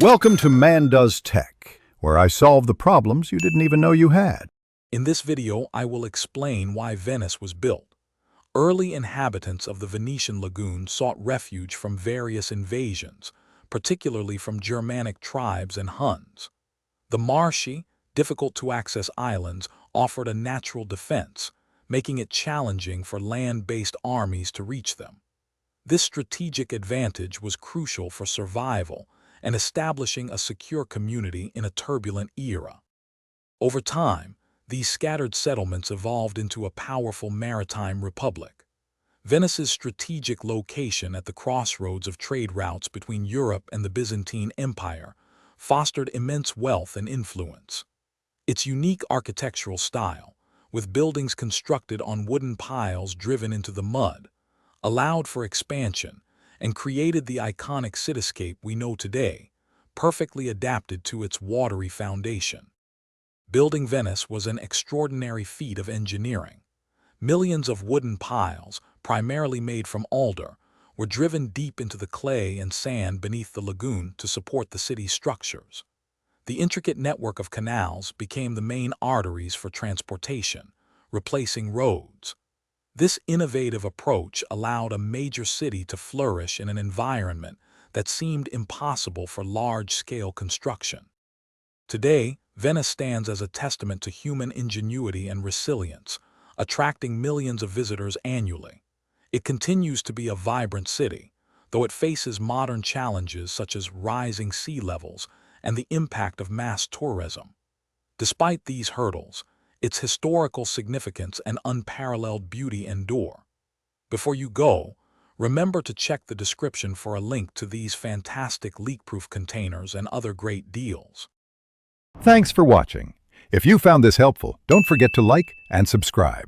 Welcome to Man Does Tech, where I solve the problems you didn't even know you had. In this video, I will explain why Venice was built. Early inhabitants of the Venetian lagoon sought refuge from various invasions, particularly from Germanic tribes and Huns. The marshy, difficult-to-access islands offered a natural defense, making it challenging for land-based armies to reach them. This strategic advantage was crucial for survival and establishing a secure community in a turbulent era. Over time, these scattered settlements evolved into a powerful maritime republic. Venice's strategic location at the crossroads of trade routes between Europe and the Byzantine Empire fostered immense wealth and influence. Its unique architectural style, with buildings constructed on wooden piles driven into the mud, allowed for expansion and created the iconic cityscape we know today, perfectly adapted to its watery foundation. Building Venice was an extraordinary feat of engineering. Millions of wooden piles, primarily made from alder, were driven deep into the clay and sand beneath the lagoon to support the city's structures. The intricate network of canals became the main arteries for transportation, replacing roads. This innovative approach allowed a major city to flourish in an environment that seemed impossible for large-scale construction. Today, Venice stands as a testament to human ingenuity and resilience, attracting millions of visitors annually. It continues to be a vibrant city, though it faces modern challenges such as rising sea levels and the impact of mass tourism. Despite these hurdles, its historical significance and unparalleled beauty endure. Before you go, remember to check the description for a link to these fantastic leak-proof containers and other great deals. Thanks for watching. If you found this helpful, don't forget to like and subscribe.